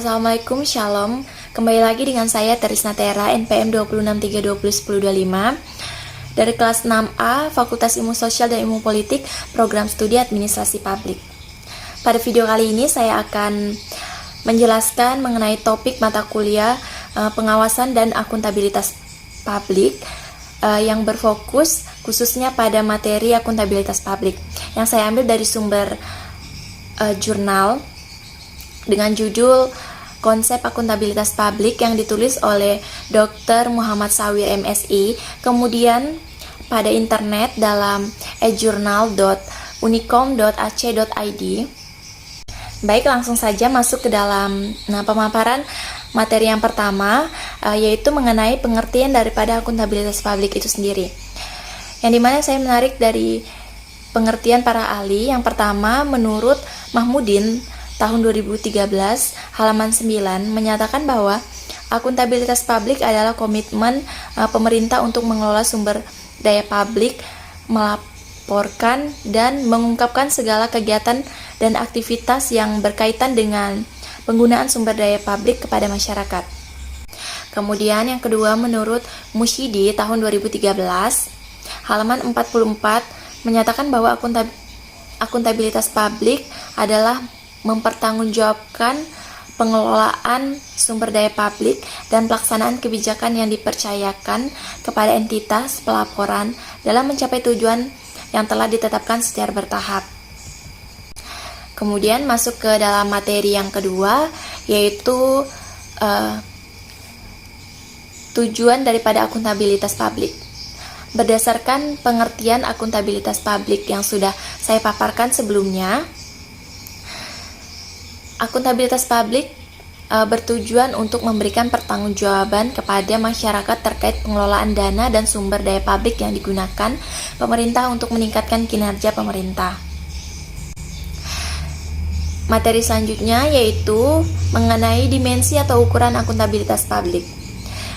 Assalamualaikum, Shalom. Kembali lagi dengan saya Terisna Tera, NPM 263201025 dari kelas 6A, Fakultas Ilmu Sosial dan Ilmu Politik, Program Studi Administrasi Publik. Pada video kali ini saya akan menjelaskan mengenai topik mata kuliah pengawasan dan akuntabilitas publik yang berfokus khususnya pada materi akuntabilitas publik yang saya ambil dari sumber jurnal dengan judul Konsep Akuntabilitas Publik yang ditulis oleh Dr. Muhammad Sawir MSI, kemudian pada internet dalam ejournal.unicom.ac.id. Baik, langsung saja masuk ke dalam pemaparan materi yang pertama, yaitu mengenai pengertian daripada akuntabilitas publik itu sendiri. Yang dimana saya menarik dari pengertian para ahli. Yang pertama, menurut Mahmudin tahun 2013 halaman 9 menyatakan bahwa akuntabilitas publik adalah komitmen pemerintah untuk mengelola sumber daya publik, melaporkan dan mengungkapkan segala kegiatan dan aktivitas yang berkaitan dengan penggunaan sumber daya publik kepada masyarakat. Kemudian yang kedua, menurut Musyidi tahun 2013 halaman 44 menyatakan bahwa akuntabilitas publik adalah mempertanggungjawabkan pengelolaan sumber daya publik dan pelaksanaan kebijakan yang dipercayakan kepada entitas pelaporan dalam mencapai tujuan yang telah ditetapkan secara bertahap. Kemudian masuk ke dalam materi yang kedua, yaitu tujuan daripada akuntabilitas publik. Berdasarkan pengertian akuntabilitas publik yang sudah saya paparkan sebelumnya, akuntabilitas publik bertujuan untuk memberikan pertanggungjawaban kepada masyarakat terkait pengelolaan dana dan sumber daya publik yang digunakan pemerintah untuk meningkatkan kinerja pemerintah. Materi selanjutnya yaitu mengenai dimensi atau ukuran akuntabilitas publik.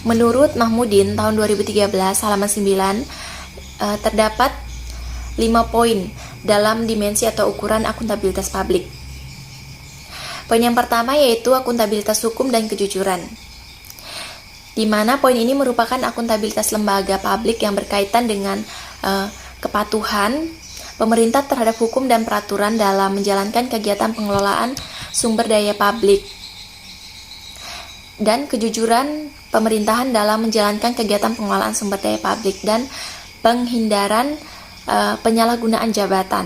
Menurut Mahmudin tahun 2013 halaman 9 terdapat 5 poin dalam dimensi atau ukuran akuntabilitas publik. Poin yang pertama yaitu akuntabilitas hukum dan kejujuran, di mana poin ini merupakan akuntabilitas lembaga publik yang berkaitan dengan kepatuhan pemerintah terhadap hukum dan peraturan dalam menjalankan kegiatan pengelolaan sumber daya publik, dan kejujuran pemerintahan dalam menjalankan kegiatan pengelolaan sumber daya publik dan penghindaran penyalahgunaan jabatan.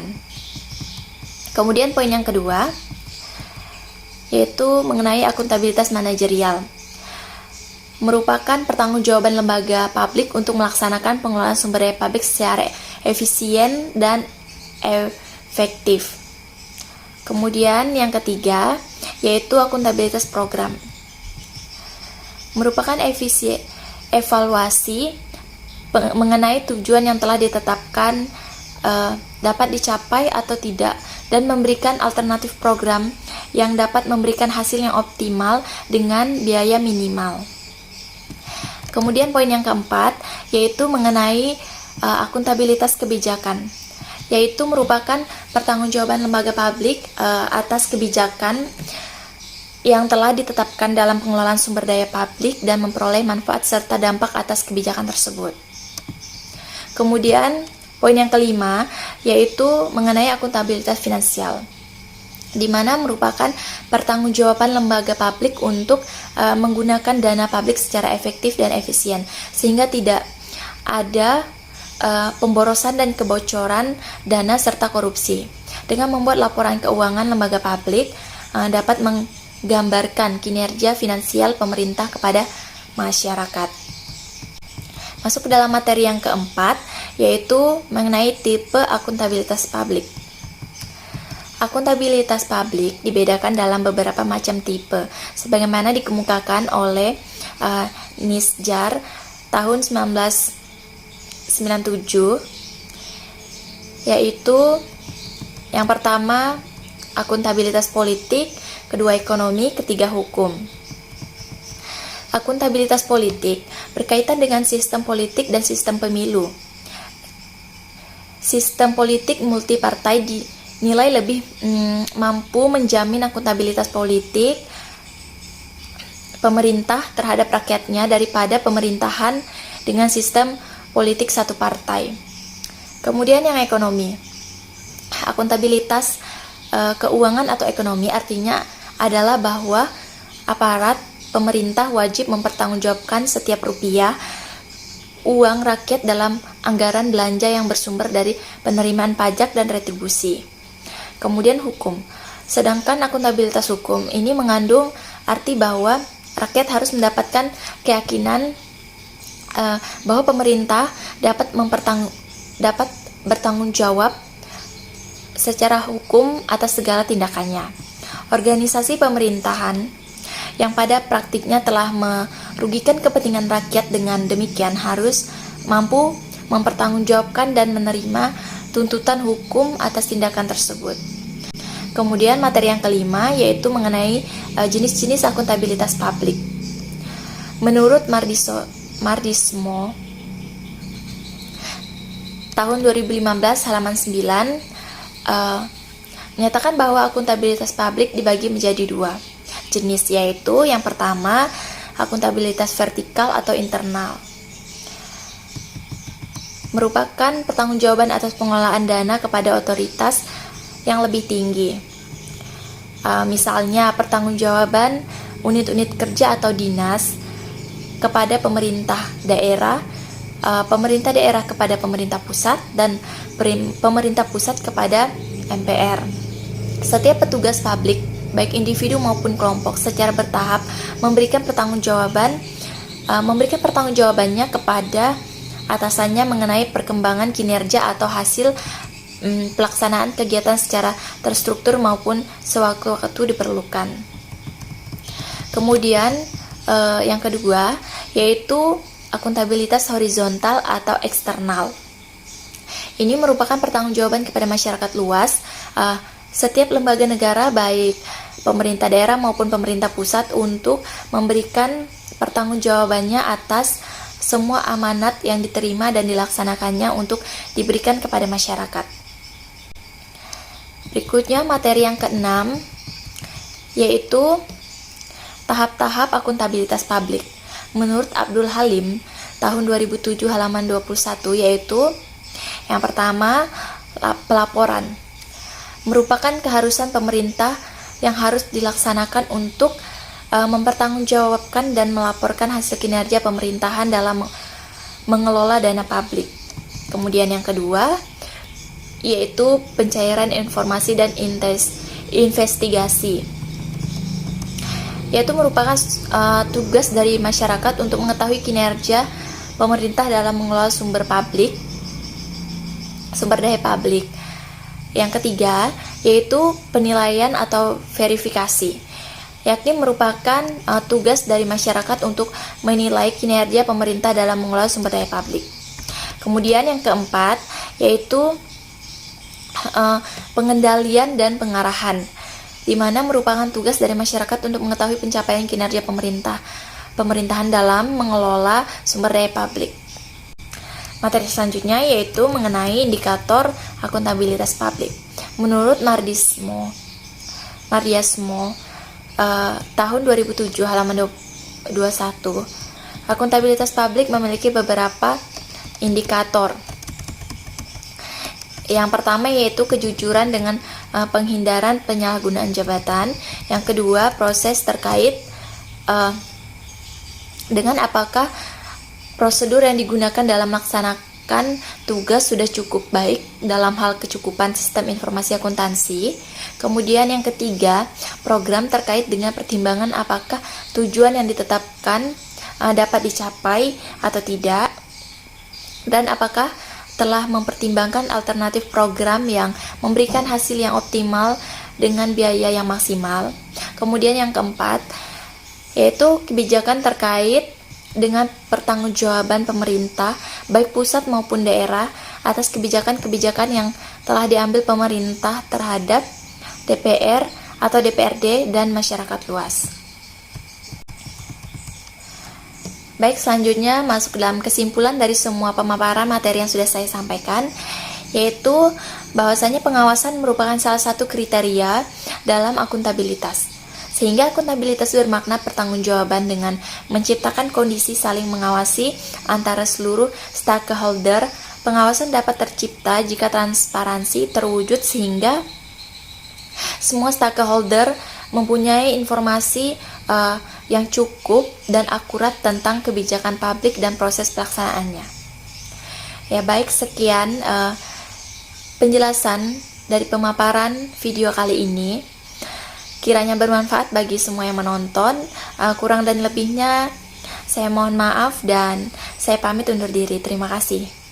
Kemudian poin yang kedua yaitu mengenai akuntabilitas manajerial, merupakan pertanggungjawaban lembaga publik untuk melaksanakan pengelolaan sumber daya publik secara efisien dan efektif. Kemudian yang ketiga yaitu akuntabilitas program, merupakan evaluasi mengenai tujuan yang telah ditetapkan dapat dicapai atau tidak, dan memberikan alternatif program yang dapat memberikan hasil yang optimal dengan biaya minimal. Kemudian poin yang keempat yaitu mengenai akuntabilitas kebijakan, yaitu merupakan pertanggungjawaban lembaga publik atas kebijakan yang telah ditetapkan dalam pengelolaan sumber daya publik dan memperoleh manfaat serta dampak atas kebijakan tersebut. Kemudian poin yang kelima yaitu mengenai akuntabilitas finansial, di mana merupakan pertanggungjawaban lembaga publik untuk menggunakan dana publik secara efektif dan efisien, sehingga tidak ada pemborosan dan kebocoran dana serta korupsi. Dengan membuat laporan keuangan lembaga publik dapat menggambarkan kinerja finansial pemerintah kepada masyarakat. Masuk ke dalam materi yang keempat, yaitu mengenai tipe akuntabilitas publik. Akuntabilitas publik dibedakan dalam beberapa macam tipe, sebagaimana dikemukakan oleh Nisjar tahun 1997, yaitu yang pertama akuntabilitas politik, kedua ekonomi, ketiga hukum. Akuntabilitas politik berkaitan dengan sistem politik dan sistem pemilu. Sistem politik multipartai dinilai lebih mampu menjamin akuntabilitas politik pemerintah terhadap rakyatnya daripada pemerintahan dengan sistem politik satu partai. Kemudian yang ekonomi. Akuntabilitas keuangan atau ekonomi artinya adalah bahwa aparat pemerintah wajib mempertanggungjawabkan setiap rupiah uang rakyat dalam anggaran belanja yang bersumber dari penerimaan pajak dan retribusi. Kemudian hukum. Sedangkan akuntabilitas hukum ini mengandung arti bahwa rakyat harus mendapatkan keyakinan bahwa pemerintah dapat bertanggung jawab secara hukum atas segala tindakannya. Organisasi pemerintahan yang pada praktiknya telah merugikan kepentingan rakyat dengan demikian harus mampu mempertanggungjawabkan dan menerima tuntutan hukum atas tindakan tersebut. Kemudian materi yang kelima yaitu mengenai jenis-jenis akuntabilitas publik. Menurut Mardismo tahun 2015 halaman 9 menyatakan bahwa akuntabilitas publik dibagi menjadi dua jenis, yaitu yang pertama akuntabilitas vertikal atau internal, merupakan pertanggungjawaban atas pengelolaan dana kepada otoritas yang lebih tinggi. Misalnya pertanggungjawaban unit-unit kerja atau dinas kepada pemerintah daerah kepada pemerintah pusat, dan pemerintah pusat kepada MPR. Setiap petugas publik, baik individu maupun kelompok, secara bertahap memberikan pertanggungjawabannya kepada atasannya mengenai perkembangan kinerja atau hasil pelaksanaan kegiatan secara terstruktur maupun sewaktu-waktu diperlukan. Kemudian yang kedua yaitu akuntabilitas horizontal atau eksternal. Ini merupakan pertanggungjawaban kepada masyarakat luas. Setiap lembaga negara baik pemerintah daerah maupun pemerintah pusat untuk memberikan pertanggungjawabannya atas semua amanat yang diterima dan dilaksanakannya untuk diberikan kepada masyarakat. Berikutnya materi yang keenam yaitu tahap-tahap akuntabilitas publik. Menurut Abdul Halim tahun 2007 halaman 21 yaitu yang pertama pelaporan, merupakan keharusan pemerintah yang harus dilaksanakan untuk mempertanggungjawabkan dan melaporkan hasil kinerja pemerintahan dalam mengelola dana publik. Kemudian yang kedua yaitu pencairan informasi dan investigasi, yaitu merupakan tugas dari masyarakat untuk mengetahui kinerja pemerintah dalam mengelola sumber daya publik. Yang ketiga yaitu penilaian atau verifikasi, yakni merupakan tugas dari masyarakat untuk menilai kinerja pemerintah dalam mengelola sumber daya publik. Kemudian yang keempat yaitu pengendalian dan pengarahan, di mana merupakan tugas dari masyarakat untuk mengetahui pencapaian kinerja pemerintahan dalam mengelola sumber daya publik. Materi selanjutnya yaitu mengenai indikator akuntabilitas publik. Menurut Mardismo tahun 2007 halaman 21, akuntabilitas publik memiliki beberapa indikator. Yang pertama yaitu kejujuran dengan penghindaran penyalahgunaan jabatan. Yang kedua, proses terkait dengan apakah prosedur yang digunakan dalam melaksanakan tugas sudah cukup baik dalam hal kecukupan sistem informasi akuntansi. Kemudian yang ketiga, program terkait dengan pertimbangan apakah tujuan yang ditetapkan dapat dicapai atau tidak, dan apakah telah mempertimbangkan alternatif program yang memberikan hasil yang optimal dengan biaya yang maksimal. Kemudian yang keempat yaitu kebijakan terkait dengan pertanggungjawaban pemerintah baik pusat maupun daerah atas kebijakan-kebijakan yang telah diambil pemerintah terhadap DPR atau DPRD dan masyarakat luas. Baik, selanjutnya masuk ke dalam kesimpulan dari semua pemaparan materi yang sudah saya sampaikan, yaitu bahwasanya pengawasan merupakan salah satu kriteria dalam akuntabilitas. Sehingga akuntabilitas bermakna pertanggungjawaban dengan menciptakan kondisi saling mengawasi antara seluruh stakeholder. Pengawasan dapat tercipta jika transparansi terwujud sehingga semua stakeholder mempunyai informasi yang cukup dan akurat tentang kebijakan publik dan proses pelaksanaannya. Ya baik, sekian penjelasan dari pemaparan video kali ini. Kiranya bermanfaat bagi semua yang menonton. Kurang dan lebihnya saya mohon maaf dan saya pamit undur diri. Terima kasih.